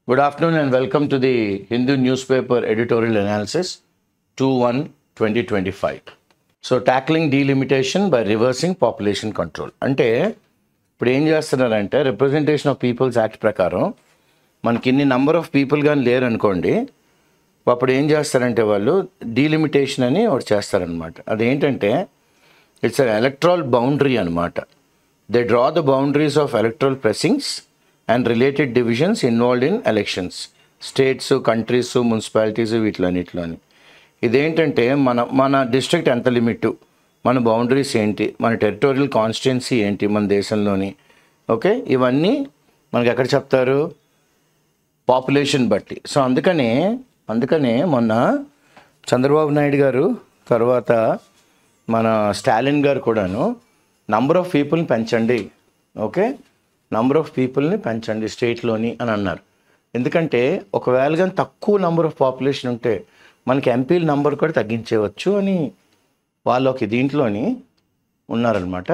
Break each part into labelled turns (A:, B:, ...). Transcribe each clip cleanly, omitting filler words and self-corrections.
A: Good afternoon and welcome to the Hindu newspaper editorial analysis 2/1/2025. So tackling delimitation by reversing population control. అంటే ఇప్పుడు ఏం చేస్తున్నారంటే representation of peoples act ప్రకారం మనకి ఇన్ని నంబర్ ఆఫ్ పీపుల్ కానీ లేరు అనుకోండి, అప్పుడు ఏం చేస్తారంటే వాళ్ళు డీలిమిటేషన్ అని ఒకటి చేస్తారనమాట. అదేంటంటే ఇట్స్ అన్ ఎలక్ట్రల్ బౌండరీ అనమాట. They draw the boundaries of electoral precincts and related divisions involved in elections, states, countries, municipalities, వీటిలన్నిటిలోని. ఇదేంటంటే మన డిస్ట్రిక్ట్ ఎంత లిమిట్, మన బౌండరీస్ ఏంటి, మన టెరిటోరియల్ కాన్స్టిట్యున్సీ ఏంటి మన దేశంలోని, ఓకే, ఇవన్నీ మనకి ఎక్కడ చెప్తారు, పాపులేషన్ బట్టి. సో అందుకనే మొన్న చంద్రబాబు నాయుడు గారు తర్వాత మన స్టాలిన్ గారు కూడాను నంబర్ ఆఫ్ పీపుల్ని పెంచండి, ఓకే, నంబర్ ఆఫ్ పీపుల్ని పెంచండి స్టేట్లోని అని అన్నారు. ఎందుకంటే ఒకవేళ కానీ తక్కువ నంబర్ ఆఫ్ పాపులేషన్ ఉంటే మనకి ఎంపీల నంబర్ కూడా తగ్గించేయవచ్చు అని వాళ్ళకి దీంట్లోని ఉన్నారనమాట.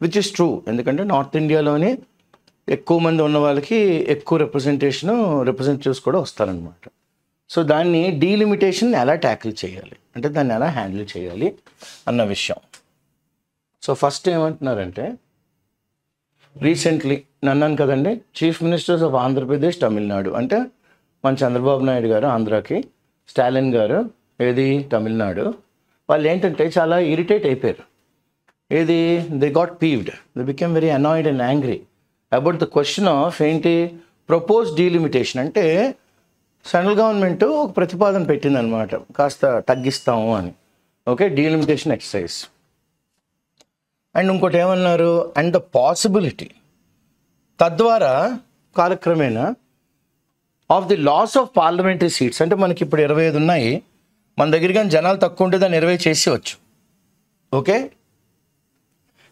A: Which is true. ఎందుకంటే నార్త్ ఇండియాలోనే ఎక్కువ మంది ఉన్న వాళ్ళకి ఎక్కువ రిప్రజెంటేటివ్స్ కూడా వస్తారనమాట. సో దాన్ని డీలిమిటేషన్ ఎలా ట్యాకిల్ చేయాలి అంటే దాన్ని ఎలా హ్యాండిల్ చేయాలి అన్న విషయం. సో ఫస్ట్ ఏమంటున్నారంటే, రీసెంట్లీ నన్నాను కదండి, chief ministers of Andhra Pradesh, Tamil Nadu, అంటే మన చంద్రబాబు నాయుడు గారు ఆంధ్రాకి, స్టాలిన్ గారు ఏది తమిళనాడు, వాళ్ళు ఏంటంటే చాలా ఇరిటేట్ అయిపోయారు. ఏది they got peeved, they became very annoyed and angry about the question of ఏంటి ప్రపోజ్ డీలిమిటేషన్. అంటే సెంట్రల్ గవర్నమెంట్ ఒక ప్రతిపాదన పెట్టిందనమాట, కాస్త తగ్గిస్తాము అని, ఓకే, డీలిమిటేషన్ ఎక్సర్సైజ్. అండ్ ఇంకోటి ఏమన్నారు, అండ్ ద పాసిబిలిటీ తద్వారా కాలక్రమేణా of the loss of parliamentary seats, అంటే మనకి ఇప్పుడు 25 ఉన్నాయి, మన దగ్గర కానీ జనాలు తక్కువ ఉంటే దాన్ని 20 చేసేవచ్చు, okay.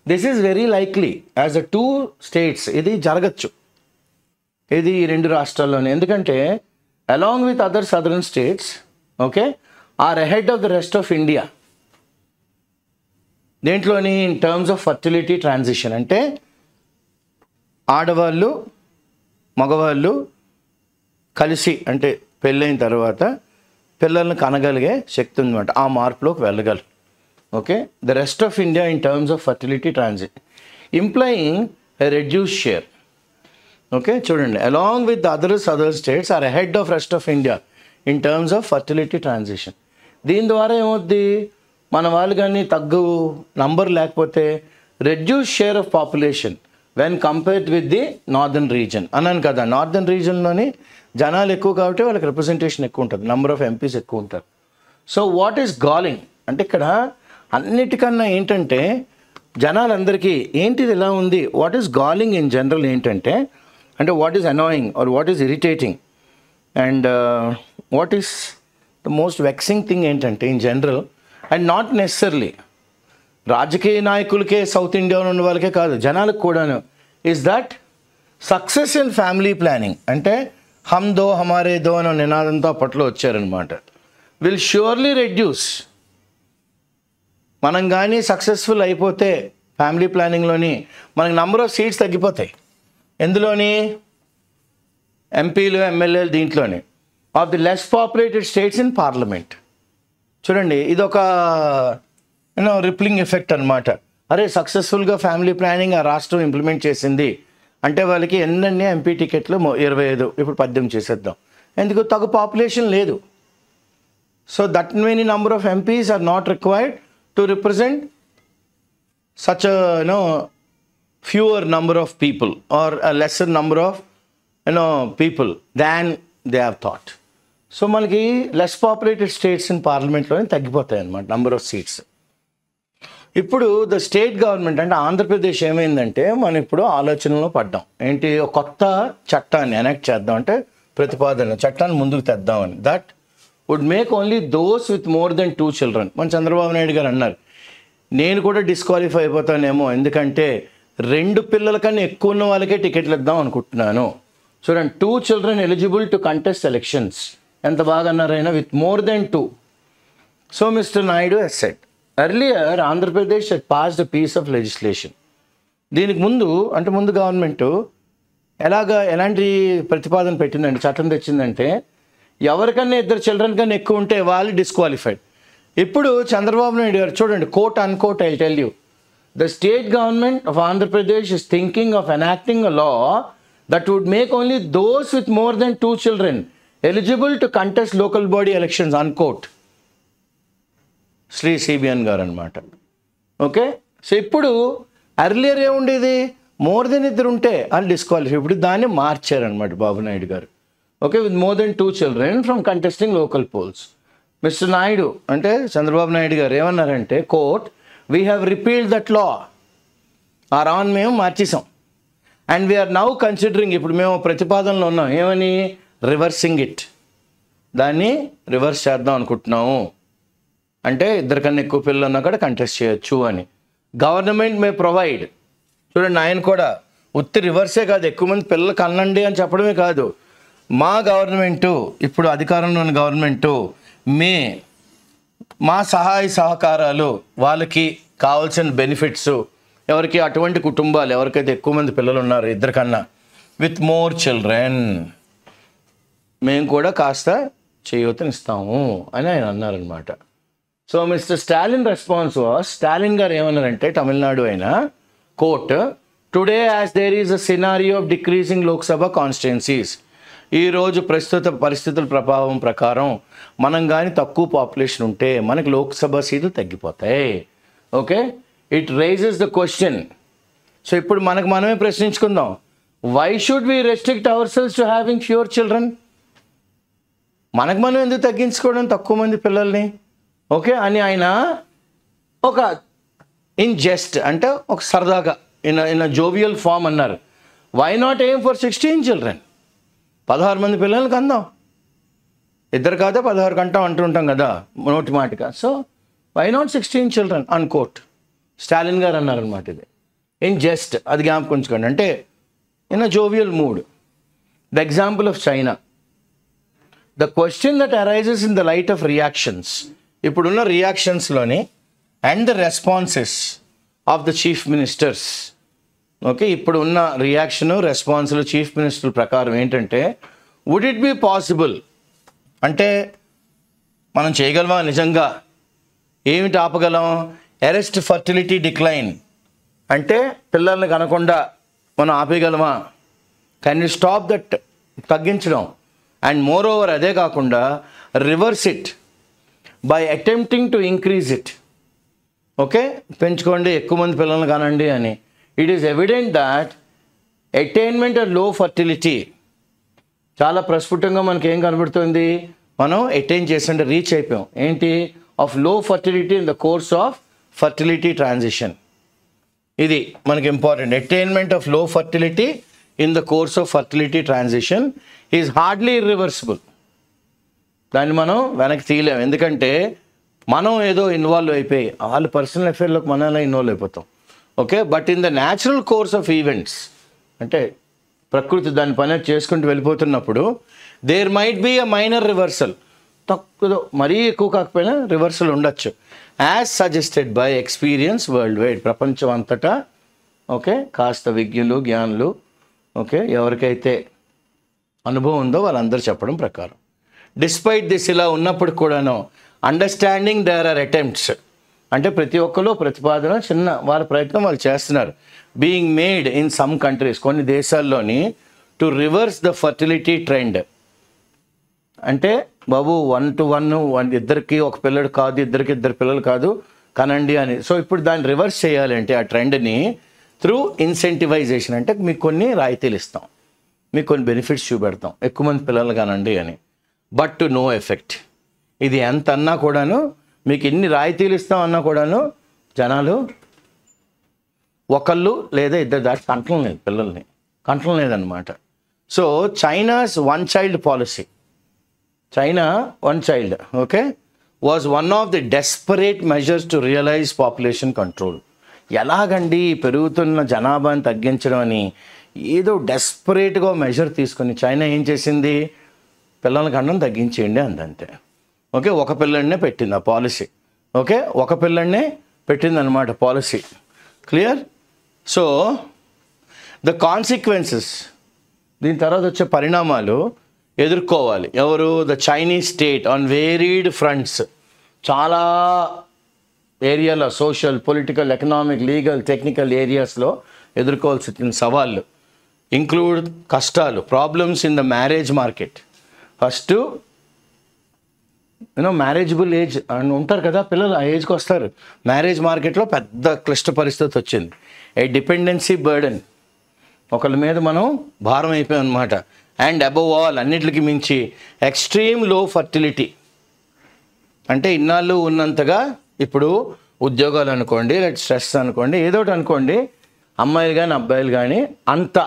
A: This is very likely as a 2 states ఇది జరగచ్చు, ఇది ఈ 2 రాష్ట్రాల్లోనే. ఎందుకంటే along with other southern states, okay, are ahead of the rest of India. దేంట్లోని in terms of fertility transition, అంటే ఆడవాళ్ళు మగవాళ్ళు కలిసి అంటే పెళ్ళైన తర్వాత పిల్లల్ని కనగలిగే శక్తి ఉందన్నమాట, ఆ మార్పులోకి వెళ్ళగలరు, okay. The rest of India in terms of fertility transit implying a reduce share, okay. చూడండి, along with other states are ahead of rest of India in terms of fertility transition. దీని ద్వారా ఏమవుద్ది, మన వాళ్ళు కానీ తగ్గు నంబర్ లేకపోతే reduce share of population when compared with the northern region అన్నాను కదా. నార్దర్న్ రీజన్లోని జనాలు ఎక్కువ కాబట్టి వాళ్ళకి రిప్రజెంటేషన్ ఎక్కువ ఉంటుంది, నెంబర్ ఆఫ్ ఎంపీస్ ఎక్కువ ఉంటారు. సో వాట్ ఈస్ గాలింగ్ అంటే ఇక్కడ అన్నిటికన్నా ఏంటంటే జనాలందరికీ ఏంటిది ఎలా ఉంది, what is galling in general ఏంటంటే, అంటే what is annoying or what is irritating and what is the most vexing thing ఏంటంటే in general, and not necessarily రాజకీయ నాయకులకే, సౌత్ ఇండియాలో ఉన్న వాళ్ళకే కాదు, జనాలకు కూడాను, is that success in family planning. అంటే హమ్ దో హమారే దో అనే నినాదంతో అప్పట్లో వచ్చారనమాట. Will surely reduce. మనం కానీ సక్సెస్ఫుల్ అయిపోతే ఫ్యామిలీ ప్లానింగ్లోని మనకి నంబర్ ఆఫ్ సీట్స్ తగ్గిపోతాయి. ఎందులోని, ఎంపీలు, ఎమ్మెల్యేలు, దీంట్లోనే of the less populated states in parliament. చూడండి, ఇదొక రిప్లింగ్ ఎఫెక్ట్ అనమాట. అరే సక్సెస్ఫుల్గా ఫ్యామిలీ ప్లానింగ్ ఆ రాష్ట్రం ఇంప్లిమెంట్ చేసింది అంటే వాళ్ళకి ఎన్నెన్ని ఎంపీ టికెట్లు 25 ఇప్పుడు 18 చేసేద్దాం, ఎందుకు తగు పాపులేషన్ లేదు. So that many number of MPs are not required to represent such fewer number of people or lesser number of people than they have thought. So మనకి లెస్ పాపులేటెడ్ స్టేట్స్ ఇన్ పార్లమెంట్లోనే తగ్గిపోతాయి అన్నమాట number of seats. ఇప్పుడు the state government అంటే ఆంధ్రప్రదేశ్ ఏమైందంటే మనం ఇప్పుడు ఆలోచనలో పడ్డాం, ఏంటి ఒక కొత్త చట్టాన్ని ఎనాక్ట్ చేద్దాం, అంటే ప్రతిపాదన చట్టాన్ని ముందుకు తెద్దామని. That would make only those with more than 2 children. మన చంద్రబాబు నాయుడు గారు అన్నారు, నేను కూడా డిస్క్వాలిఫై అయిపోతానేమో, ఎందుకంటే 2 పిల్లల కన్నా ఎక్కువ ఉన్న వాళ్ళకే టికెట్లు ఇద్దాం అనుకుంటున్నాను. చూడండి, 2 children eligible to contest elections. ఎంత బాగా అన్నారైనా, with more than 2. So mister Naidu has said earlier Andhra Pradesh had passed a piece of legislation. దీనికి ముందు అంటే ముందు గవర్నమెంట్ ఎలాంటి ప్రతిపాదన పెట్టిందండి, చట్టం తెచ్చిందంటే ఎవరికన్నా ఇద్దరు చిల్డ్రన్ కన్నా ఎక్కువ ఉంటే వాళ్ళు డిస్క్వాలిఫైడ్. ఇప్పుడు చంద్రబాబు నాయుడు గారు చూడండి, quote unquote, I tell you, the state government of Andhra Pradesh is thinking of enacting a law that would make only those with more than 2 children eligible to contest local body elections unquote. Shri CBN గారు అనమాట. Okay, so ఇప్పుడు earlier ఏముండేది, more than ఇద్దరు ఉంటే వాళ్ళు disqualify. ఇప్పుడు దాన్ని మార్చారనమాట Babu Naidu garu. Okay, with more than 2 children from contesting local polls. Mister Naidu అంటే చంద్రబాబు నాయుడు గారు ఏమన్నారంటే, quote we have repealed that law, ఆ రాన్ మేము మార్చేసాం, అండ్ వీఆర్ నౌ కన్సిడరింగ్, ఇప్పుడు మేము ప్రతిపాదనలో ఉన్నాం ఏమని, రివర్సింగ్ ఇట్, దాన్ని రివర్స్ చేద్దాం అనుకుంటున్నాము. అంటే ఇద్దరికన్నా ఎక్కువ పిల్లలు ఉన్నా కూడా కంటెస్ట్ చేయొచ్చు అని. గవర్నమెంట్ మే ప్రొవైడ్, చూడండి ఆయన కూడా ఉత్తి రివర్సే కాదు, ఎక్కువ మంది పిల్లలు కనండి అని చెప్పడమే కాదు, మా గవర్నమెంటు, ఇప్పుడు అధికారంలో ఉన్న గవర్నమెంటు మా సహాయ సహకారాలు, వాళ్ళకి కావాల్సిన బెనిఫిట్స్, ఎవరికి అటువంటి కుటుంబాలు ఎవరికైతే ఎక్కువ మంది పిల్లలు ఉన్నారు ఇద్దరికన్నా, విత్ మోర్ చిల్డ్రన్ మేము కూడా కాస్త చేయూతనిస్తాము అని ఆయన అన్నారనమాట. So mister Stalin response was, Stalin garu ఏమన్నారంటే, తమిళనాడు అయినా court, today as there is a scenario of decreasing Lok Sabha constituencies, ఈరోజు ప్రస్తుత పరిస్థితుల ప్రభావం ప్రకారం మనం కానీ తక్కువ పాపులేషన్ ఉంటే మనకి లోక్సభ సీట్లు తగ్గిపోతాయి. Okay, it raises the question. So ఇప్పుడు మనమే ప్రశ్నించుకుందాం, why should we restrict ourselves to having fewer children? మనం ఎందుకు తగ్గించుకోవడం తక్కువ మంది పిల్లల్ని? ఓకే అని ఆయన ఒక ఇన్ జస్ట్ అంటే ఒక సరదాగా ఇన్ జోవియల్ ఫామ్ అన్నారు, why not aim for 16 children, 16 మంది పిల్లలకి అందాం, ఇద్దరు కాదా 16 కంటాం అంటుంటాం కదా నోటి మాటగా. So why not 16 children unquote, Stalin గారు అన్నారనమాట. ఇది ఇన్ జస్ట్, అది జ్ఞాపకం ఉంచుకోండి, అంటే in a jovial mood. The example of China, the question that arises in the light of reactions, ఇప్పుడున్న రియాక్షన్స్లోని and the responses of the chief ministers. Okay, ఇప్పుడు ఉన్న రియాక్షను రెస్పాన్స్లు చీఫ్ మినిస్టర్ ప్రకారం ఏంటంటే, వుడ్ ఇట్ బి పాసిబుల్, అంటే మనం చేయగలమా నిజంగా, ఏమిటి ఆపగలం, అరెస్ట్ ఫర్టిలిటీ డిక్లైన్, అంటే పిల్లల్ని కనకుండా మనం ఆపేయగలమా, కెన్ యూ స్టాప్ దట్, తగ్గించడం, అండ్ మోర్ ఓవర్ అదే కాకుండా reverse it by attempting to increase it. Okay, పెంచుకోండి, ఎక్కువ మంది పిల్లల్ని కానండి అని. It is evident that attainment of లో ఫర్టిలిటీ, చాలా ప్రస్ఫుటంగా మనకి ఏం కనబడుతుంది, మనం అటైన్ చేసంటే రీచ్ అయిపోయాం ఏంటి, ఆఫ్ లో fertility in the course of fertility transition. ఇది మనకి ఇంపార్టెంట్, అటైన్మెంట్ ఆఫ్ లో fertility in the course of fertility transition is hardly irreversible. దాన్ని మనం వెనక్కి తీయలేము, ఎందుకంటే మనం ఏదో ఇన్వాల్వ్ అయిపోయి వాళ్ళ పర్సనల్ అఫేర్లోకి మనం ఎలా ఇన్వాల్వ్ అయిపోతాం. Okay, but in the natural course of events, అంటే ప్రకృతి దాని పని చేసుకుంటూ వెళ్ళిపోతున్నప్పుడు there might be a minor reversal, తక్కువ మరీ ఎక్కువ కాకపోయినా రివర్సల్ ఉండొచ్చు, as suggested by experience worldwide, ప్రపంచం అంతటా. ఓకే, కాస్త విజ్ఞులు జ్ఞానులు, ఓకే ఎవరికైతే అనుభవం ఉందో వాళ్ళందరూ చెప్పడం ప్రకారం. డిస్పైట్ దిస్, ఇలా ఉన్నప్పుడు కూడాను అండర్స్టాండింగ్ దేర్ ఆర్ అటెంప్ట్స్, అంటే ప్రతి ఒక్కరు ప్రతిపాదన చిన్న వాళ్ళ ప్రయత్నం వాళ్ళు చేస్తున్నారు, being made in some countries, కొన్ని దేశాల్లోని, to reverse the fertility trend. అంటే బాబు 1 to 1, ఇద్దరికి ఒక పిల్లడు కాదు, ఇద్దరికి ఇద్దరు పిల్లలు కాదు కనండి అని. సో ఇప్పుడు దాన్ని రివర్స్ చేయాలంటే ఆ ట్రెండ్ని త్రూ ఇన్సెంటివైజేషన్, అంటే మీకు కొన్ని రాయితీలు ఇస్తాం, మీకు కొన్ని బెనిఫిట్స్ చూపెడతాం, ఎక్కువ మంది పిల్లలు కానండి అని, బట్ టు నో ఎఫెక్ట్. ఇది ఎంత అన్నా కూడాను, మీకు ఎన్ని రాయితీలు ఇస్తాం అన్నా కూడాను జనాలు ఒకళ్ళు లేదా ఇద్దరు దాటి కంటం లేదు, పిల్లల్ని కంటం లేదన్నమాట. So China's 1 child policy, China 1 child, okay, was one of the desperate measures to realise population control. ఎలాగండి పెరుగుతున్న జనాభాని తగ్గించడం అని ఏదో డెస్పరేట్గా మెజర్ తీసుకొని చైనా ఏం చేసింది, పిల్లల కన్నా తగ్గించేయండి అందంతే. ఓకే, ఒక పిల్లడినే పెట్టింది ఆ పాలసీ. ఓకే, ఒక పిల్లడినే పెట్టిందనమాట policy. Clear? So the consequences దీని తర్వాత వచ్చే పరిణామాలు ఎదుర్కోవాలి ఎవరు? The Chinese state on varied fronts, చాలా ఏరియాలో social, political, economic, legal, technical ఏరియాస్లో ఎదుర్కోవాల్సిన సవాళ్ళు ఇంక్లూడ్ కష్టాలు, problems in the marriage market. First marriageable age అని ఉంటారు కదా పిల్లలు, ఆ ఏజ్కి వస్తారు. మ్యారేజ్ మార్కెట్లో పెద్ద క్లిష్ట పరిస్థితి వచ్చింది. ఏ డిపెండెన్సీ బర్డెన్, ఒకళ్ళ మీద మనం భారం అయిపోయాం అనమాట. అండ్ అబవ్ ఆల్, అన్నిటికి మించి ఎక్స్ట్రీమ్ లో ఫర్టిలిటీ. అంటే ఇన్నాళ్ళు ఉన్నంతగా ఇప్పుడు ఉద్యోగాలు అనుకోండి, లేదా స్ట్రెస్ అనుకోండి, ఏదో ఒకటి అనుకోండి, అమ్మాయిలు కానీ అబ్బాయిలు కానీ అంత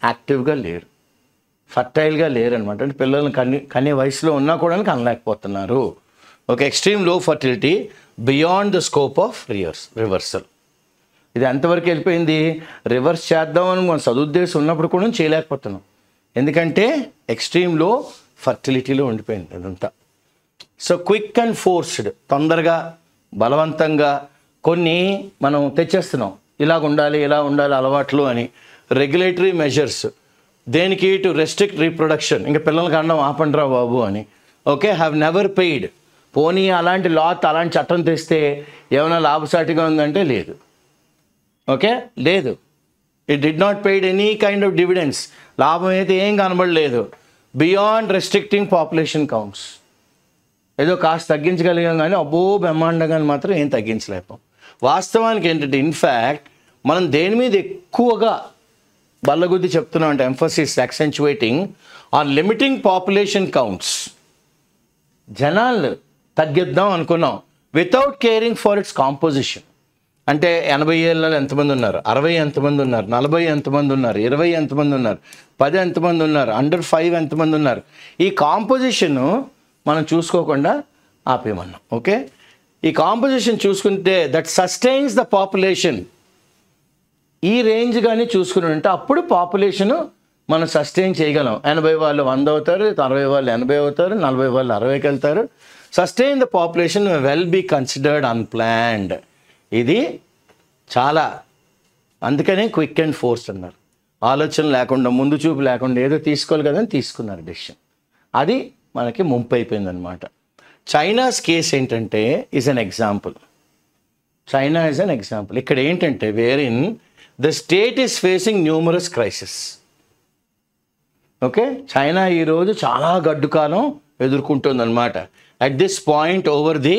A: యాక్టివ్గా లేరు, ఫర్టైల్గా లేరు అనమాట. అంటే పిల్లల్ని కనే వయసులో ఉన్నా కూడా కనలేకపోతున్నారు. ఒక ఎక్స్ట్రీమ్ లో fertility beyond the scope of reversal. ఇది ఎంతవరకు వెళ్ళిపోయింది? రివర్స్ చేద్దామని మన సదుద్దేశం ఉన్నప్పుడు కూడా చేయలేకపోతున్నాం. ఎందుకంటే ఎక్స్ట్రీమ్ లో ఫర్టిలిటీలో ఉండిపోయింది అదంతా. సో క్విక్ అండ్ ఫోర్స్డ్, తొందరగా బలవంతంగా కొన్ని మనం తెచ్చేస్తున్నాం. ఇలా ఉండాలి అలవాట్లు అని. రెగ్యులేటరీ మెజర్స్ దేనికి? To restrict reproduction. ఇంకా పిల్లలకి అనడం ఆపండిరా బాబు అని. Okay, have never paid. పోనీ అలాంటి అలాంటి చట్టం తెస్తే ఏమైనా లాభసాటిగా ఉందంటే లేదు. ఓకే, లేదు. It did not paid any kind of dividends. లాభం అయితే ఏం కనబడలేదు. Beyond restricting population counts. ఏదో కాస్త తగ్గించగలిగాం కానీ అబ్బో బ్రహ్మాండంగా మాత్రం ఏం తగ్గించలేకపోం. వాస్తవానికి ఏంటంటే ఇన్ఫ్యాక్ట్ మనం దేని మీద ఎక్కువగా బల్లగుద్ది చెప్తున్నాం అంటే emphasis accentuating on limiting population counts. జనాలు తగ్గిద్దాం అనుకున్నాం without caring for its composition. అంటే 80 ఏళ్ళలో ఎంతమంది ఉన్నారు, 60 ఎంతమంది ఉన్నారు, 40 ఎంతమంది ఉన్నారు, 20 ఎంతమంది ఉన్నారు, 10 ఎంతమంది ఉన్నారు, అండర్ 5 ఎంతమంది ఉన్నారు, ఈ కాంపోజిషను మనం చూసుకోకుండా ఆపేయమన్నాం. ఓకే, ఈ కాంపోజిషన్ చూసుకుంటే దట్ సస్టైన్స్ ద పాపులేషన్. ఈ రేంజ్ కానీ చూసుకుని ఉంటే అప్పుడు పాపులేషను మనం సస్టైన్ చేయగలం. 80 వాళ్ళు 100 అవుతారు, 60 వాళ్ళు 80 అవుతారు, 40 వాళ్ళు 60కి వెళ్తారు. Sustain the population well be considered unplanned. ఇది చాలా, అందుకనే క్విక్ అండ్ ఫోర్స్ అన్నారు. ఆలోచన లేకుండా, ముందు చూపు లేకుండా ఏదో తీసుకోవాలి కదా అని తీసుకున్నారు డెసిషన్. అది మనకి ముంపు అయిపోయిందనమాట. చైనాస్ కేస్ ఏంటంటే is an example. China is an example. ఇక్కడ ఏంటంటే where in the state is facing numerous crisis. Okay, China ఈరోజు చాలా గడ్డు కాలం ఎదుర్కొంటుందన్నమాట. At this point over the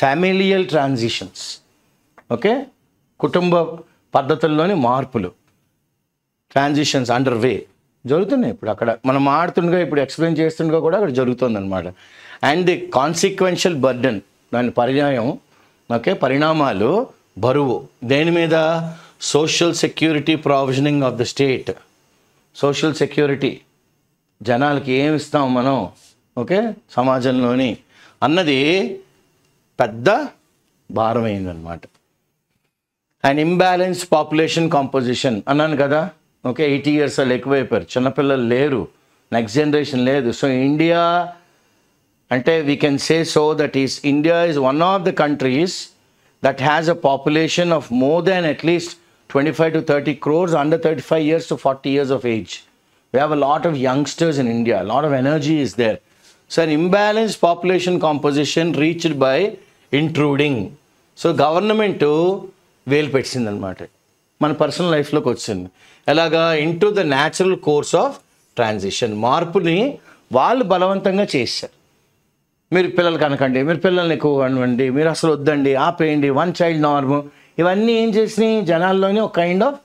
A: familial transitions. Okay, కుటుంబ పద్ధతుల్లోని మార్పులు, ట్రాన్సిషన్స్ అండర్ వే జరుగుతున్నాయి. ఇప్పుడు అక్కడ మనం మాడుతుండగా, ఇప్పుడు ఎక్స్ప్లెయిన్ చేస్తుండగా కూడా అక్కడ జరుగుతుందన్నమాట. అండ్ ది కాన్సిక్వెన్షియల్ బర్డెన్, దాని పర్యాయం. ఓకే, పరిణామాలు, బరువు దేని మీద? Social security provisioning of the state. Social security, జనాలకి ఏమి ఇస్తాం మనం, ఓకే, సమాజంలోని అన్నది పెద్ద భారమైందనమాట. అండ్ ఇంబ్యాలెన్స్ పాపులేషన్ కాంపోజిషన్ అన్నాను కదా. ఓకే, 80 years వాళ్ళు ఎక్కువైపోయారు, చిన్నపిల్లలు లేరు, నెక్స్ట్ జనరేషన్ లేదు. సో ఇండియా అంటే we can say so that is India is one of the countries that has a population of more than at least 25 to 30 crores under 35 years to 40 years of age. We have a lot of youngsters in India, a lot of energy is there. So an imbalanced population composition reached by intruding. So government వేలు పెట్టిందనమాట, మన personal లైఫ్లోకి వచ్చింది. ఎలాగా? Into the natural course of transition. మార్పుని వాళ్ళు బలవంతంగా చేశారు. మీరు పిల్లలు కనకండి, మీరు పిల్లల్ని ఎక్కువ కనవండి, మీరు అసలు వద్దండి, ఆపేయండి, 1 child norm, ఇవన్నీ ఏం చేసినాయి? జనాల్లోనే ఒక కైండ్ ఆఫ్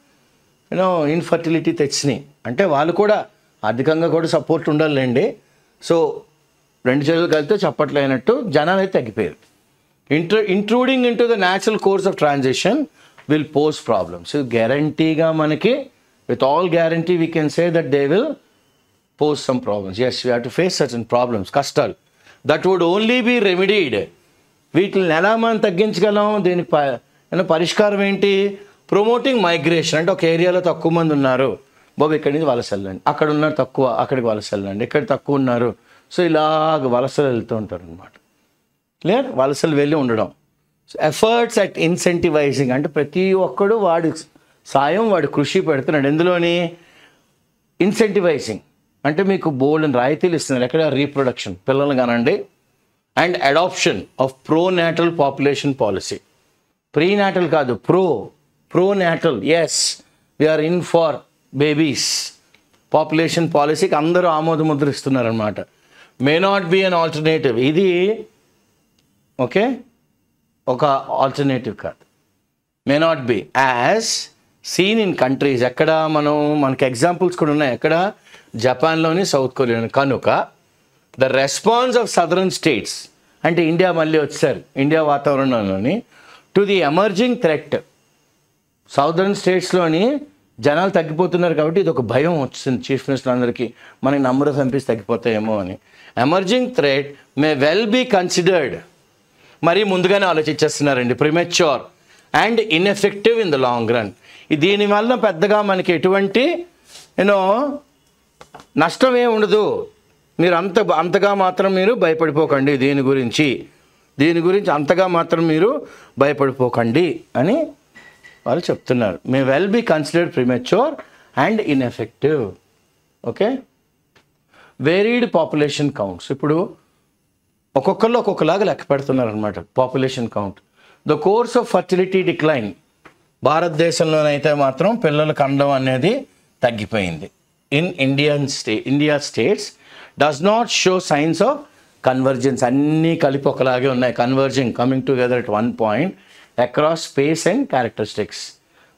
A: ఇన్ఫర్టిలిటీ తెచ్చినాయి. అంటే వాళ్ళు కూడా ఆర్థికంగా కూడా సపోర్ట్ ఉండాలండి. సో 2 చేతులు కలిపితే చప్పట్లు అయినట్టు జనాలు అయితే తగ్గిపోయారు. Intruding into the natural course of transition will pose problems. గ్యారంటీగా మనకి, with all guarantee we can say that they will pose some problems. Yes, we have to face certain problems, కష్టాలు. That would only be remedied. వీటిని ఎలా మనం తగ్గించగలం? దీనికి పరిష్కారం ఏంటి? Promoting migration. అంటే ఒక ఏరియాలో తక్కువ మంది ఉన్నారు, బాబు ఇక్కడి నుంచి వలస వెళ్ళండి, అక్కడ ఉన్నారు తక్కువ, అక్కడికి వలస వెళ్ళండి, ఇక్కడ తక్కువ ఉన్నారు, సో ఇలాగ వలసలు వెళ్తూ ఉంటారు అనమాట. లేదు, వలసలు వెళ్ళి ఉండడం. ఎఫర్ట్స్ అట్ ఇన్సెంటివైజింగ్, అంటే ప్రతి ఒక్కడు వాడి సాయం, వాడి కృషి పెడుతున్నాడు. ఎందులోని? ఇన్సెంటివైజింగ్ అంటే మీకు బోల్డ్ రాయితీలు ఇస్తున్నారు. ఎక్కడ రీప్రొడక్షన్, పిల్లలు కానండి. And adoption of pronatal population policy. Prenatal కాదు, pronatal. Yes, we are in for babies population పాలసీకి అందరూ ఆమోదముద్ర ఇస్తున్నారనమాట. May not be an alternative. ఇది ఓకే, ఒక ఆల్టర్నేటివ్ కాదు. May not be as seen in countries. ఎక్కడ మనకి ఎగ్జాంపుల్స్ కూడా ఉన్నాయి. ఎక్కడ? జపాన్లోని, సౌత్ కొరియాలోని. కనుక the response of southern states అంటే ఇండియా మళ్ళీ వచ్చారు, ఇండియా వాతావరణంలోని to the emerging threat. Southern స్టేట్స్లోని జనాలు తగ్గిపోతున్నారు కాబట్టి ఇది ఒక భయం వచ్చింది చీఫ్ మినిస్టర్ అందరికీ, మనకి నంబర్ ఆఫ్ ఎంపీస్ తగ్గిపోతాయేమో అని. Emerging threat may well be considered. మరీ ముందుగానే ఆలోచించేస్తున్నారండి. Premature and ineffective in the long run. దీనివల్ల పెద్దగా మనకి ఎటువంటి నష్టం ఏమి ఉండదు. మీరు అంతగా మాత్రం మీరు భయపడిపోకండి. దీని గురించి అంతగా మాత్రం మీరు భయపడిపోకండి అని వాళ్ళు చెప్తున్నారు. May well be considered premature and ineffective. Okay. Varied population counts. ఇప్పుడు ఒక్కొక్కళ్ళు ఒక్కొక్కలాగా లెక్క పెడుతున్నారు అనమాట population count. The course of fertility decline. భారతదేశంలోనైతే మాత్రం పిల్లల కండం అనేది తగ్గిపోయింది. In India states does not show signs of convergence. అన్నీ కలిపి ఒకలాగే ఉన్నాయి. Converging, coming together at one point across space and characteristics.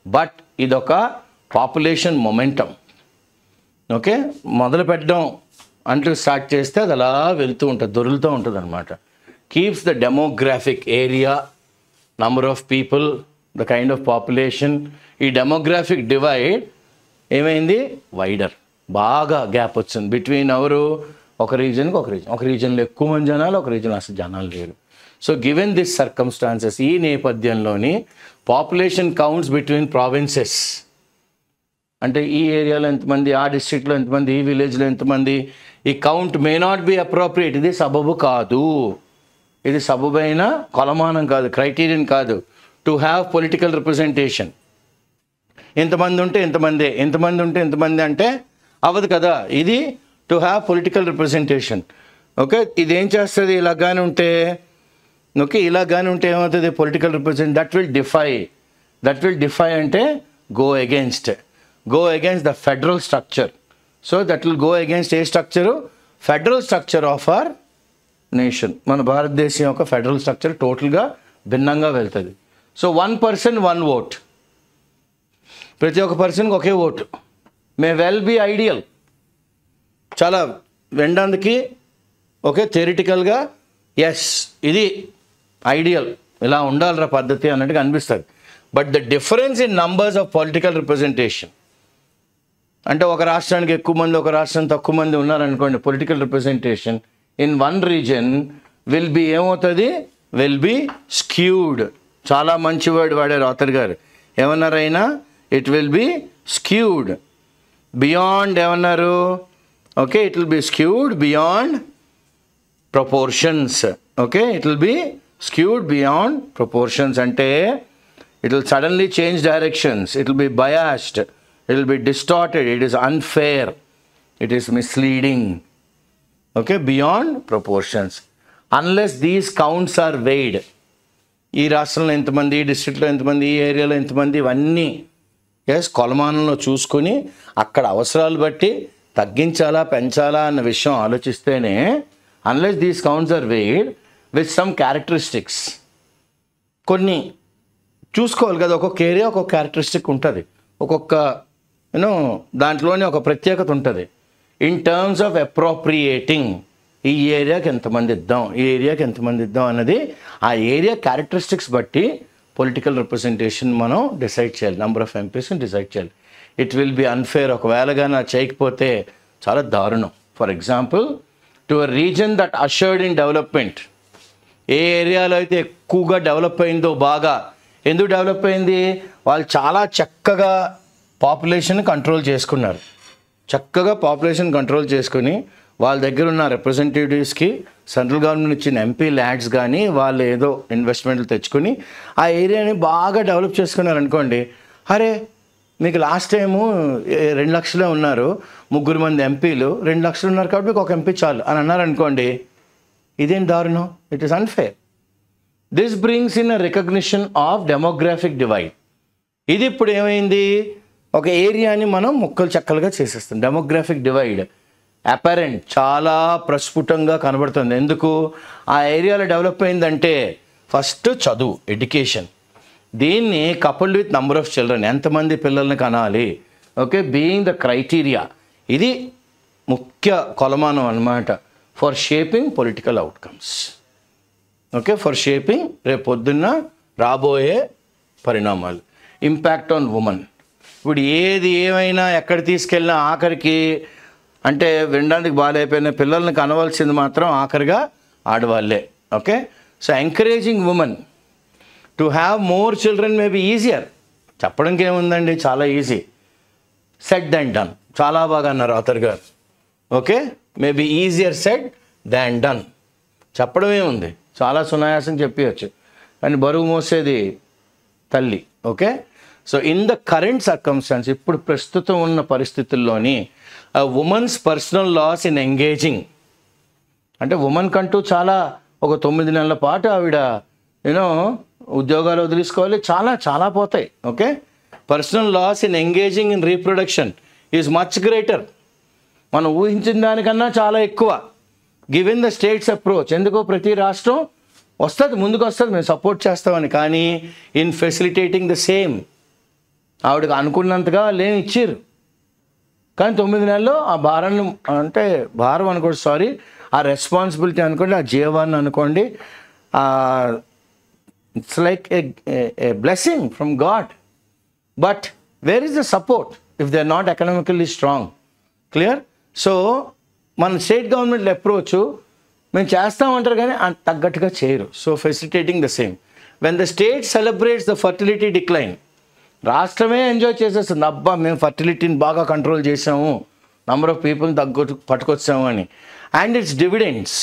A: But ఇదొక పాపులేషన్ మొమెంటం. ఓకే, మొదలు పెట్టడం అంటూ స్టార్ట్ చేస్తే అది అలా వెళ్తూ ఉంటుంది, దొరులుతూ ఉంటుంది అనమాట. Keeps the demographic area, number of people, the kind of population. ఈ డెమోగ్రాఫిక్ డివైడ్ ఏమైంది? వైడర్. బాగా గ్యాప్ వచ్చింది బిట్వీన్ ఒక రీజన్కి ఒక రీజన్లో ఎక్కువ మంది జనాలు, ఒక రీజన్లో అసలు జనాలు లేరు. సో గివెన్ దిస్ సర్కమ్స్టాన్సెస్, ఈ నేపథ్యంలోని పాపులేషన్ కౌంట్స్ బిట్వీన్ ప్రావిన్సెస్ అంటే ఈ ఏరియాలో ఎంతమంది, ఆ డిస్ట్రిక్ట్లో ఎంతమంది, ఈ విలేజ్లో ఎంతమంది, ఈ count May not B appropriate. ఇది సబబు కాదు, ఇది సబబైన కొలమానం కాదు, క్రైటీరియన్ కాదు. To have political representation. ఎంతమంది ఉంటే ఎంతమంది, ఎంతమంది ఉంటే ఎంతమంది అంటే అవ్వదు కదా. ఇది to have political representation. Okay, ఇదేం చేస్తుంది? ఇలాగానే ఉంటే ఓకే, ఇలాగానే ఉంటే ఏమవుతుంది? Political represent that will defy అంటే go against the federal structure. So that will go against ఏ structure? Federal structure of our nation. మన భారతదేశం యొక్క ఫెడరల్ స్ట్రక్చర్ టోటల్గా భిన్నంగా వెళ్తుంది. సో 1 person 1 vote. ప్రతి ఒక్క పర్సన్కి ఒకే ఓటు. May well be ideal. చాలా వినడానికి ఓకే, థియరిటికల్గా ఎస్ ఇది ఐడియల్, ఇలా ఉండాలిరా పద్ధతి అన్నట్టుగా అనిపిస్తుంది. But the difference in numbers of political representation అంటే ఒక రాష్ట్రానికి ఎక్కువ మంది, ఒక రాష్ట్రం తక్కువ మంది ఉన్నారనుకోండి, political representation in one region will be ఏమవుతుంది? Will be skewed. చాలా మంచి వర్డ్ వాడారు ఆథర్ గారు. ఏమన్నారైనా it will be skewed beyond. ఏమన్నారు? Okay, it will be skewed beyond proportions. Okay, it will be skewed beyond proportions అంటే it will suddenly change directions, it will be biased, it will be distorted, it is unfair, it is misleading. Okay, beyond proportions. Unless these counts are weighed. ఈ రాష్ట్రంలో ఎంతమంది, ఈ డిస్ట్రిక్ట్లో ఎంతమంది, ఈ ఏరియాలో ఎంతమంది, ఇవన్నీ కొలమానంలో చూసుకొని అక్కడ అవసరాలు బట్టి తగ్గించాలా పెంచాలా అన్న విషయం ఆలోచిస్తేనే, unless these counts are weighed with some characteristics. కొన్ని చూసుకోవాలి కదా, ఒక్కొక్క ఏరియా ఒక్కొక్క క్యారెక్టరిస్టిక్ ఉంటుంది, ఒక్కొక్క దాంట్లోనే ఒక ప్రత్యేకత ఉంటుంది. ఇన్ టర్మ్స్ ఆఫ్ అప్రోప్రియేటింగ్, ఈ ఏరియాకి ఎంతమంది ఇద్దాం, ఈ ఏరియాకి ఎంతమంది ఇద్దాం అన్నది ఆ ఏరియా క్యారెక్టరిస్టిక్స్ బట్టి పొలిటికల్ రిప్రజెంటేషన్ మనం డిసైడ్ చేయాలి, నెంబర్ ఆఫ్ ఎంపీస్ని డిసైడ్ చేయాలి. It will be unfair. ఒకవేళగా నా చేయకపోతే చాలా దారుణం. For example, to a region that ushered in development. ఏ ఏరియాలో అయితే ఎక్కువగా డెవలప్ అయిందో, బాగా ఎందుకు డెవలప్ అయింది? వాళ్ళు చాలా చక్కగా పాపులేషన్ కంట్రోల్ చేసుకున్నారు. చక్కగా పాపులేషన్ కంట్రోల్ చేసుకుని వాళ్ళ దగ్గర ఉన్న రిప్రజెంటేటివ్స్కి సెంట్రల్ గవర్నమెంట్ ఇచ్చిన ఎంపీ ల్యాడ్స్ కానీ వాళ్ళు ఏదో ఇన్వెస్ట్మెంట్లు తెచ్చుకొని ఆ ఏరియాని బాగా డెవలప్ చేసుకున్నారు అనుకోండి. అరే మీకు లాస్ట్ టైము 2 లక్షలే ఉన్నారు, 3 మంది ఎంపీలు, 2 లక్షలు ఉన్నారు కాబట్టి మీకు ఒక ఎంపీ చాలు అని అన్నారనుకోండి, ఇదేం దారుణం? It is unfair. This brings in a recognition of demographic divide. ఇది ఇప్పుడు ఏమైంది, ఒక ఏరియాని మనం ముక్కలు చెక్కలుగా చేసేస్తాం. డెమోగ్రాఫిక్ డివైడ్ అపరెంట్, చాలా ప్రస్ఫుటంగా కనబడుతుంది. ఎందుకు ఆ ఏరియాలో డెవలప్ అయిందంటే ఫస్ట్ చదువు, ఎడ్యుకేషన్. దీన్ని coupled with number of children, ఎంతమంది పిల్లల్ని కనాలి, ఓకే, బీయింగ్ ద క్రైటీరియా. ఇది ముఖ్య కొలమానం అన్నమాట for shaping political outcomes. Okay, for shaping రేపు పొద్దున్న రాబోయే పరిణామాలు. Impact on women. ఇప్పుడు ఏది ఏమైనా ఎక్కడ తీసుకెళ్ళినా ఆఖరికి అంటే వినడానికి బాగాలేకపోయిన పిల్లల్ని కనవలసింది మాత్రం ఆఖరిగా ఆడవాళ్ళే. Okay, so encouraging women to have more children may be easier. చెప్పడానికి ఏముందండి, చాలా ఈజీ. సెట్ దాన్ డన్, చాలా బాగా అన్నారు ఆథర్ గారు. Okay, may be easier said than done. చెప్పడం ఏముంది, చాలా సునాయాసం చెప్పవచ్చు, కానీ బరువు మోసేది తల్లి. Okay, so in the current circumstance, ఇప్పుడు ప్రస్తుతం ఉన్న పరిస్థితుల్లోని women's personal loss in engaging, అంటే ఉమెన్ కంటూ చాలా ఒక 9 నెలల పాటు ఆవిడ ఉద్యోగాలు వదిలేసుకోవాలి, చాలా చాలా పోతాయి. Okay, personal loss in engaging in reproduction is much greater. మనం ఊహించిన దానికన్నా చాలా ఎక్కువ గివెన్ ద స్టేట్స్ అప్రోచ్. ఎందుకు ప్రతి రాష్ట్రం వస్తుంది, ముందుకు వస్తుంది, మేము సపోర్ట్ చేస్తామని. కానీ ఇన్ ఫెసిలిటేటింగ్ ద సేమ్, ఆవిడకి అనుకున్నంతగా వాళ్ళు ఏమి ఇచ్చారు. కానీ 9 నెలల్లో ఆ భారాన్ని, అంటే భారం అనుకోండి, సారీ, ఆ రెస్పాన్సిబిలిటీ అనుకోండి, ఆ జీవాన్ని అనుకోండి, it's like a blessing from God. But where is the support if they are not economically strong? Clear? So మన స్టేట్ గవర్నమెంట్ అప్రోచ్ మేము చేస్తామంటారు కానీ తగ్గట్టుగా చేయరు. So facilitating the same. When the state celebrates the fertility decline, రాష్ట్రమే enjoy చేసేస్తుంది, అబ్బా మేము ఫర్టిలిటీని బాగా కంట్రోల్ చేసాము, నంబర్ ఆఫ్ పీపుల్ని పట్టుకొచ్చాము అని. అండ్ ఇట్స్ డివిడెండ్స్,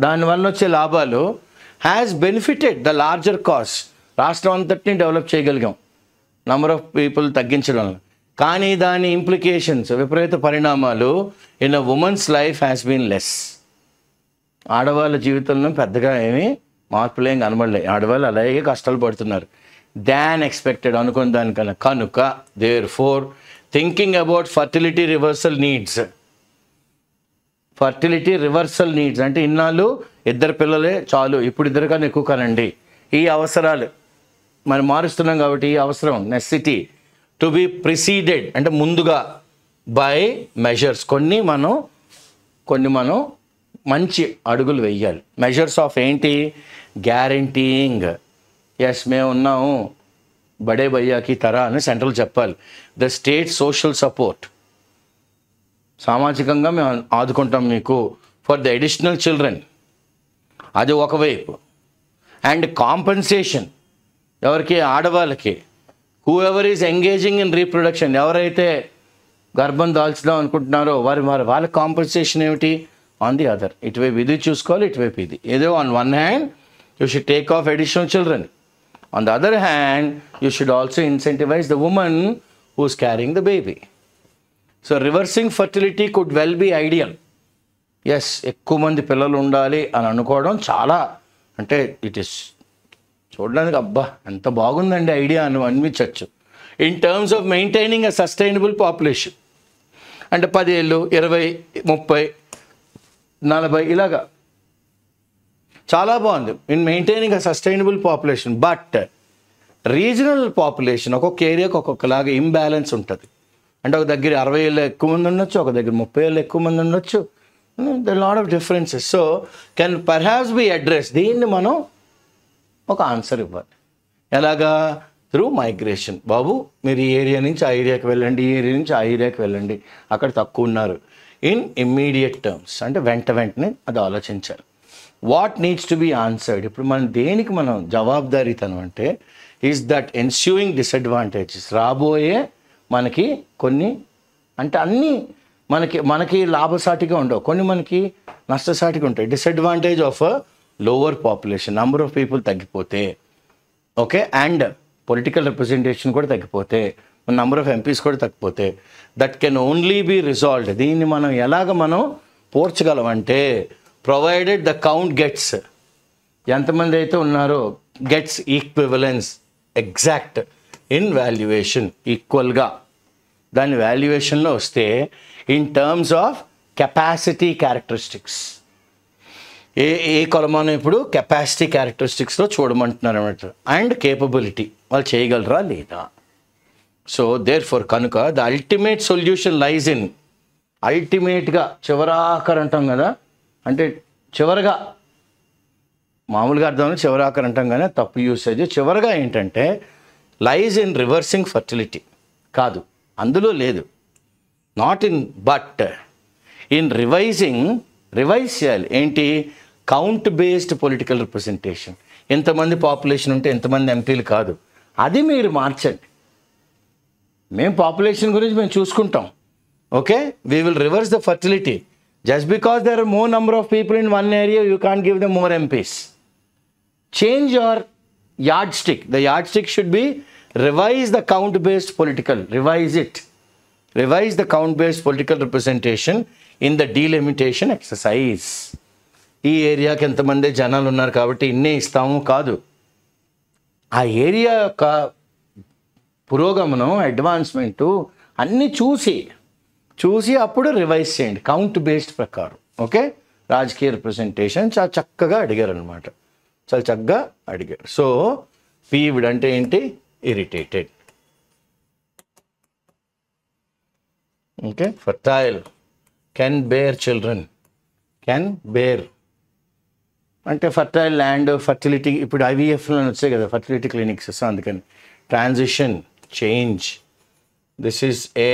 A: దానివల్ల వచ్చే లాభాలు has benefited the larger cause. రాష్ట్రం అంతటిని డెవలప్ చేయగలిగాం నంబర్ ఆఫ్ పీపుల్ తగ్గించడం. కానీ దాని ఇంప్లికేషన్స్, విపరీత పరిణామాలు in a women's life has been less. ఆడవాళ్ళ జీవితంలో పెద్దగా ఏమీ మార్పులు ఏం కనబడలేదు, ఆడవాళ్ళు అలాగే కష్టాలు పడుతున్నారు దాన్ ఎక్స్పెక్టెడ్ అనుకున్న దానికన్నా. కనుక therefore thinking about fertility reversal needs. Fertility reversal needs అంటే ఇన్నాళ్ళు 2 పిల్లలే చాలు, ఇప్పుడు 2 కన్నా ఎక్కువ కానండి. ఈ అవసరాలు మనం మారుస్తున్నాం కాబట్టి ఈ అవసరం నెసెసిటీ టు బి ప్రిసీడెడ్, అంటే ముందుగా బై మెజర్స్, కొన్ని మనం మంచి అడుగులు వెయ్యాలి. మెజర్స్ ఆఫ్ ఏంటి? గ్యారంటీయింగ్, ఎస్ మేము ఉన్నాము, బడే భయ్యాకి తరా అని సెంట్రల్ చెప్పాలి. ద స్టేట్ సోషల్ సపోర్ట్, సామాజికంగా మేము ఆదుకుంటాం మీకు ఫర్ ద అడిషనల్ చిల్డ్రన్, అది ఒకవైపు. అండ్ కాంపెన్సేషన్ ఎవరికి? ఆడవాళ్ళకి. Who ever is engaging in reproduction, ఎవరైతే గర్భం దాల్చుదాం అనుకుంటున్నారో వాళ్ళ కాంపెన్సేషన్ ఏమిటి? ఆన్ ది అదర్, ఇటువైపు ఇది చూసుకోవాలి, ఇటువైపు ఇది. ఏదో on one hand you should take of additional children, on the other hand you should also incentivise the women who is carrying the baby. So reversing fertility could well be ideal. Yes, ఎక్కువ మంది పిల్లలు ఉండాలి అని అనుకోవడం చాలా, అంటే it is చూడడానికి అబ్బా ఎంత బాగుందండి ఐడియా అని అనిపించవచ్చు. In terms of maintaining a sustainable population, అంటే 10 ఏళ్ళు, 20, 30, 40 ఇలాగా చాలా బాగుంది. In maintaining a sustainable population. But regional population ఒక్కొక్క ఏరియాకి ఒక్కొక్కలాగా ఇంబ్యాలెన్స్ ఉంటుంది. అంటే ఒక దగ్గర 60 ఏళ్ళు ఎక్కువ మంది ఉండొచ్చు, ఒక దగ్గర 30 ఏళ్ళు ఎక్కువ మంది ఉండొచ్చు. The lot of differences. So can perhaps be address. దీన్ని మనం ఒక ఆన్సర్ ఇవ్వాలి. ఎలాగా? Through migration. బాబు మీరు ఈ ఏరియా నుంచి ఆ ఏరియాకి వెళ్ళండి, ఈ ఏరియా నుంచి ఆ ఏరియాకి వెళ్ళండి, అక్కడ తక్కువ ఉన్నారు. ఇన్ ఇమ్మీడియట్ టర్మ్స్, అంటే వెంటనే అది ఆలోచించాలి. What needs to be answered. ఇప్పుడు మనం దేనికి మనం జవాబుదారీతనం అంటే ఈజ్ దట్ ఎన్స్యూయింగ్ డిసడ్వాంటేజెస్. రాబోయే మనకి కొన్ని, అంటే అన్నీ మనకి లాభసాటిగా ఉండవు, కొన్ని మనకి నష్టసాటిగా ఉంటాయి. Disadvantage of lower population, number of people తగ్గిపోతే, ఓకే, అండ్ పొలిటికల్ రిప్రజెంటేషన్ కూడా తగ్గిపోతే నెంబర్ ఆఫ్ ఎంపీస్ కూడా తగ్గిపోతే that can only be resolved. దీన్ని మనం ఎలాగ మనం పోర్చగలమంటే ప్రొవైడెడ్ ద కౌంట్ గెట్స్, ఎంతమంది అయితే ఉన్నారో gets equivalence exact in valuation, ఈక్వల్గా దాని వాల్యుయేషన్లో వస్తే in terms of capacity characteristics. ఏ కొలమానం ఇప్పుడు కెపాసిటీ క్యారెక్టరిస్టిక్స్లో చూడమంటున్నారు అన్నమాట. అండ్ కేపబిలిటీ, వాళ్ళు చేయగలరా లేదా. సో దేర్ ఫర్ కనుక the ultimate solution lies in, అల్టిమేట్గా చివరాఖరు అంటాం కదా, అంటే చివరగా మామూలుగా అర్థంలో చివరాఖరు అంటాం కానీ తప్పు యూసేజ్. చివరగా ఏంటంటే లైజ్ ఇన్ రివర్సింగ్ ఫర్టిలిటీ కాదు, అందులో లేదు, not in but in revising. Revise చేయాలి ఏంటి, కౌంట్ బేస్డ్ పొలిటికల్ రిప్రజెంటేషన్. ఎంతమంది పాపులేషన్ ఉంటే ఎంతమంది ఎంపీలు కాదు, అది మీరు మార్చండి. మేము పాపులేషన్ గురించి మేము చూసుకుంటాం, okay, we will reverse the fertility. Just because there are more number of people in one area you can't give them more MPs. Change your yardstick. The yardstick should be revise the count based political, revise it, revise the count based political representation in the delimitation exercise. ఈ ఏరియాకి ఎంతమంది జనాలు ఉన్నారు కాబట్టి ఇన్నే ఇస్తాము కాదు, ఆ ఏరియా యొక్క పురోగమనం అడ్వాన్స్మెంటు అన్నీ చూసి అప్పుడు రివైజ్ చేయండి కౌంట్ బేస్డ్ ప్రకారం. ఓకే, రాజకీయ రిప్రజెంటేషన్ చాలా చక్కగా అడిగారు అనమాట, చాలా చక్కగా అడిగారు. సో పీవ్డ్ అంటే ఏంటి, irritated. Okay, fertile, can bear children, can bear అంటే ఫర్టైల్ ల్యాండ్, ఫర్టిలిటీ. ఇప్పుడు ఐవీఎఫ్లో వచ్చాయి కదా ఫర్టిలిటీ క్లినిక్స్, అందుకని transition, change. This is a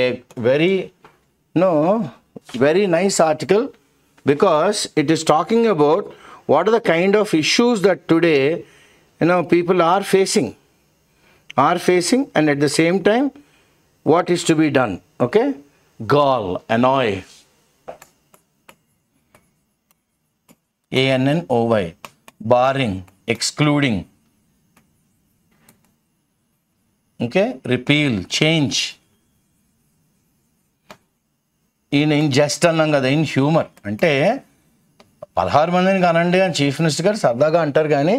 A: very nice article because it is talking about what are the kind of issues that today people are facing, and at the same time what is to be done. Okay, gall, annoy, ANNOY, barring, excluding. Okay, repeal, change. In just అన్నాం కదా, in humour అంటే 16 మందిని కానండి అని chief minister గారు సరదాగా అంటారు, కానీ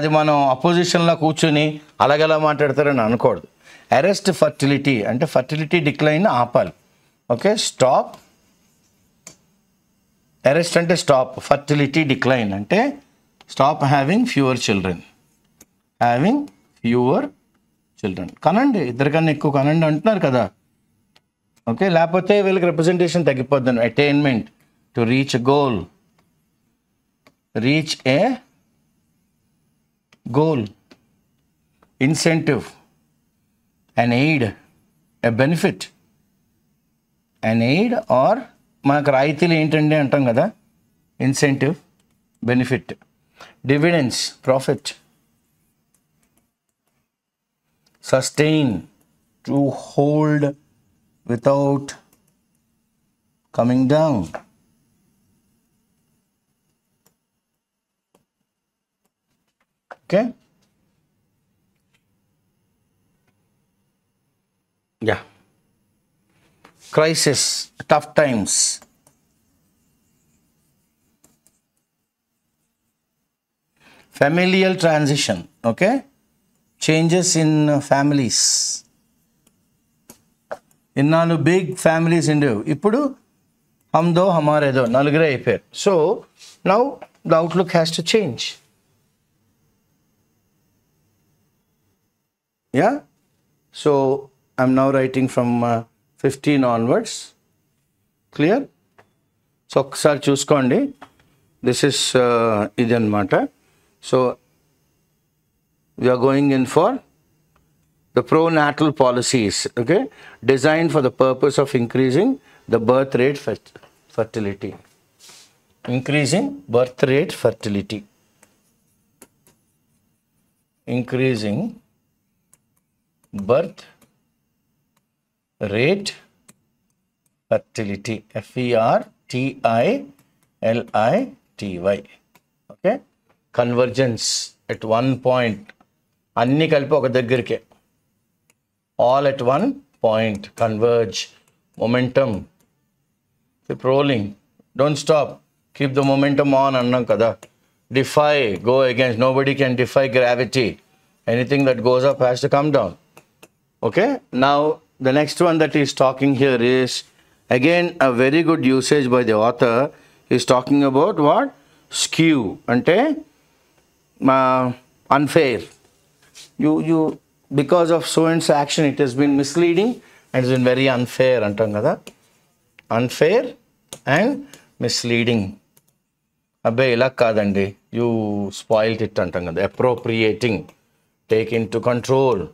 A: అది మనం అపోజిషన్లో కూర్చొని అలాగలా మాట్లాడతారని అనకూడదు. అరెస్ట్ ఫర్టిలిటీ అంటే ఫర్టిలిటీ డిక్లైన్ ఆపాలి. ఓకే, స్టాప్, అరెస్ట్ అంటే స్టాప్, ఫర్టిలిటీ డిక్లైన్ అంటే స్టాప్ హ్యావింగ్ ఫ్యూవర్ చిల్డ్రన్, కనండి, ఇద్దరికన్నా ఎక్కువ కనండి అంటున్నారు కదా. ఓకే, లేకపోతే వీళ్ళకి రిప్రజెంటేషన్ తగ్గిపోద్దాను. Attainment, to reach a goal, incentive, an aid, a benefit, an aid or మనకు రాయితీలు ఏంటండి అంటాం కదా, incentive, benefit, dividends, profit, sustain, to hold without coming down. Okay, yeah, crisis, tough times, familial transition. Okay, changes in families. ఇన్నాళ్ళు big families ఉండేవి, ఇప్పుడు హమ్దో హమారేదో నలుగురే అయిపోయారు. So now the outlook has to change. Yeah, so I'm now writing from 15 onwards. Clear? So ఒక్కసారి చూసుకోండి, this is ఇది అనమాట. So we are going in for the pronatal policies, okay, designed for the purpose of increasing the birth rate fertility. Increasing birth rate fertility. Increasing birth rate fertility. FERTILITY. Okay, convergence at one point. అన్నీ కలిపి ఒక దగ్గరికే. all at one point, converge, momentum, keep rolling, don't stop, keep the momentum on annam kada, defy, go against, nobody can defy gravity, anything that goes up has to come down. Okay, now the next one that he's talking here is again a very good usage by the author. He's talking about what? Skew ante unfair. You because of so and so action it has been misleading and it's been very unfair antam kada, unfair and misleading. Abbe ila kadandi, you spoiled it antam kada. Appropriating, take into control,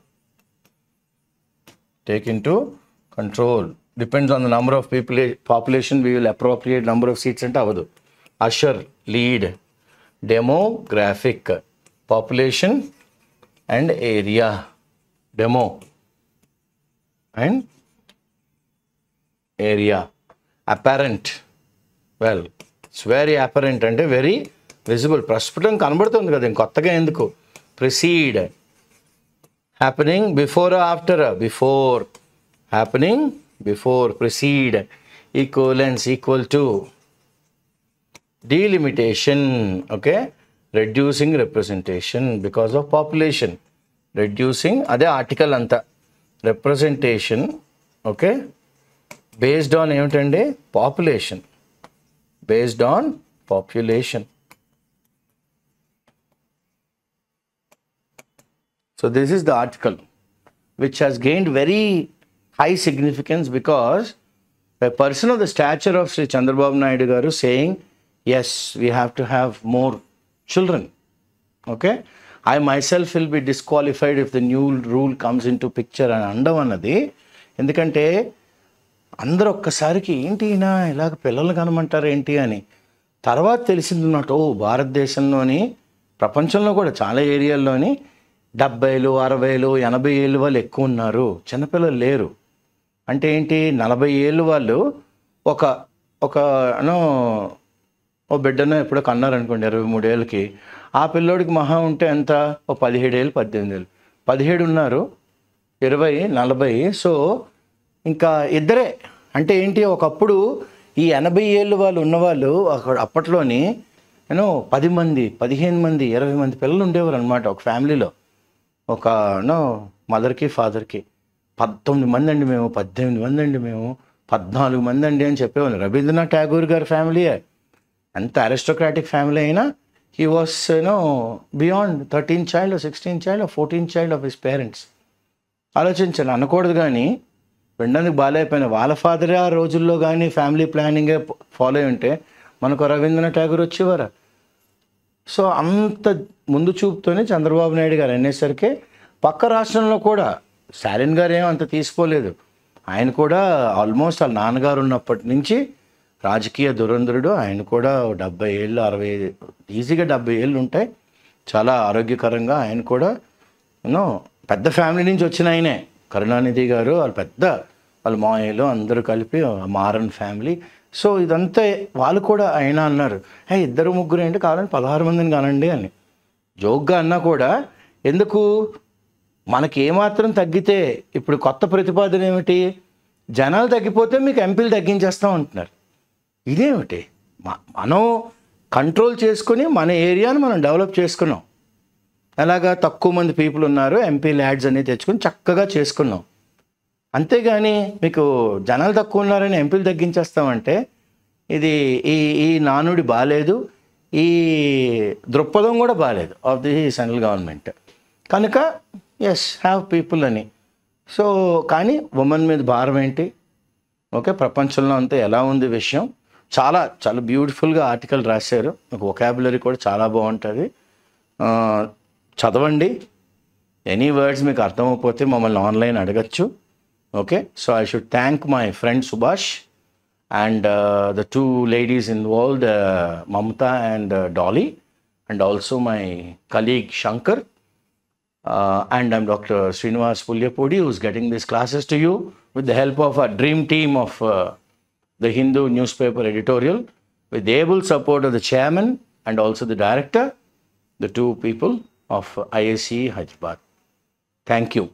A: take into control, depends on the number of people, population, we will appropriate number of seats ante avadu. Usher, lead. Demographic, population and area, demo and area. Apparent, well, it's very apparent అంటే very visible, ప్రస్ఫుటం కనబడుతుంది కదా, ఇంకొత్తగా ఎందుకు. Precede, happening before or after, before, happening before, precede. Equivalence, equal to. Delimitation, okay, reducing representation because of population, reducing అదే article అంతా. representation, okay, based on ఏమిటండి, population, based on population. So this is the article which has gained very high significance because a person of the stature of Sri Chandrababu Naidu garu saying yes, we have to have more children. Okay, I myself will be disqualified if the new rule comes into picture and andam annadi, endukante అందరూ ఒక్కసారికి ఏంటి ఈయన ఇలాగ పిల్లలు కనమంటారు ఏంటి అని తర్వాత తెలిసింది అన్నట్టు. భారతదేశంలోని ప్రపంచంలో కూడా చాలా ఏరియాల్లోని 70, 60, 80 ఏళ్ళు వాళ్ళు ఎక్కువ ఉన్నారు, చిన్నపిల్లలు లేరు. అంటే ఏంటి, 40 ఏళ్ళు వాళ్ళు ఒక ఓ బిడ్డను ఎప్పుడో కన్నారనుకోండి 23 ఏళ్ళకి, ఆ పిల్లోడికి మహా ఉంటే ఎంత, ఓ 17 ఏళ్ళు 18 ఏళ్ళు, 17 ఉన్నారు, 20, 40, సో ఇంకా ఇద్దరే. అంటే ఏంటి, ఒకప్పుడు ఈ 80 ఏళ్ళు వాళ్ళు ఉన్నవాళ్ళు అప్పట్లోని 10 మంది 15 మంది 20 మంది పిల్లలు ఉండేవారు అనమాట ఒక ఫ్యామిలీలో. ఒక మదర్కి ఫాదర్కి 19 మంది అండి మేము, 18 మంది అండి మేము, 14 మంది అండి అని చెప్పేవాళ్ళు. రవీంద్రనాథ్ ఠాగూర్ గారి ఫ్యామిలీయే, ఎంత అరిస్టోక్రాటిక్ ఫ్యామిలీ అయినా he was beyond 13 child or 16 child or 14 child of his parents. ఆలోచించాను అనకూడదు, కానీ వినడానికి బాగాలేకపోయినా వాళ్ళ ఫాదరే ఆ రోజుల్లో కానీ ఫ్యామిలీ ప్లానింగే ఫాలో అయి ఉంటే మనకు రవీంద్రనాథ్ ఠాగూర్ వచ్చేవారు. సో అంత ముందు చూపుతోనే చంద్రబాబు నాయుడు గారు అనేసరికి పక్క రాష్ట్రంలో కూడా స్టాలిన్ గారు ఏమో అంత తీసుకోలేదు. ఆయన కూడా ఆల్మోస్ట్ వాళ్ళ నాన్నగారు ఉన్నప్పటి నుంచి రాజకీయ దురంధరుడు. ఆయన కూడా 70 ఏళ్ళు 60, ఈజీగా 70 ఏళ్ళు ఉంటాయి, చాలా ఆరోగ్యకరంగా. ఆయన కూడా పెద్ద ఫ్యామిలీ నుంచి వచ్చిన ఆయనే. కరుణానిధి గారు వాళ్ళ మాయలు అందరూ కలిపి మారన్ ఫ్యామిలీ. సో ఇదంతా వాళ్ళు కూడా ఆయన అన్నారు, ఇద్దరు ముగ్గురు ఏంటి కావాలని 16 మందిని కానండి అని జోక్గా అన్నా కూడా, ఎందుకు మనకి ఏమాత్రం తగ్గితే, ఇప్పుడు కొత్త ప్రతిపాదన ఏమిటి, జనాలు తగ్గిపోతే మీకు ఎంపీలు తగ్గించేస్తాం అంటున్నారు. ఇదేమిటి, మనం కంట్రోల్ చేసుకుని మన ఏరియాను మనం డెవలప్ చేసుకున్నాం. అలాగా తక్కువ మంది పీపుల్ ఉన్నారు, ఎంపీ ల్యాడ్స్ అనేది తెచ్చుకొని చక్కగా చేసుకున్నాం. అంతేగాని మీకు జనాలు తక్కువ ఉన్నారని ఎంపీలు తగ్గించేస్తామంటే ఇది ఈ నానుడి బాగాలేదు, ఈ దృక్పథం కూడా బాగాలేదు ఆఫ్ ది సెంట్రల్ గవర్నమెంట్. కనుక ఎస్ హ్యావ్ పీపుల్ అని. సో కానీ ఉమెన్ మీద భారం ఏంటి, ఓకే, ప్రపంచంలో అంతా ఎలా ఉంది విషయం, చాలా చాలా బ్యూటిఫుల్గా ఆర్టికల్ రాశారు. మీకు వొకాబులరీ కూడా చాలా బాగుంటుంది, చదవండి. ఎనీ వర్డ్స్ మీకు అర్థమైపోతే మమ్మల్ని ఆన్లైన్ అడగచ్చు. Okay, so I should thank my friend Subhash and the two ladies involved, Mamta and Dolly, and also my colleague Shankar, and I'm Dr. Srinivas Pulyapudi, who's getting these classes to you with the help of a dream team of the Hindu newspaper editorial, with the able support of the chairman and also the director, the two people of ISC Hyderabad. Thank you.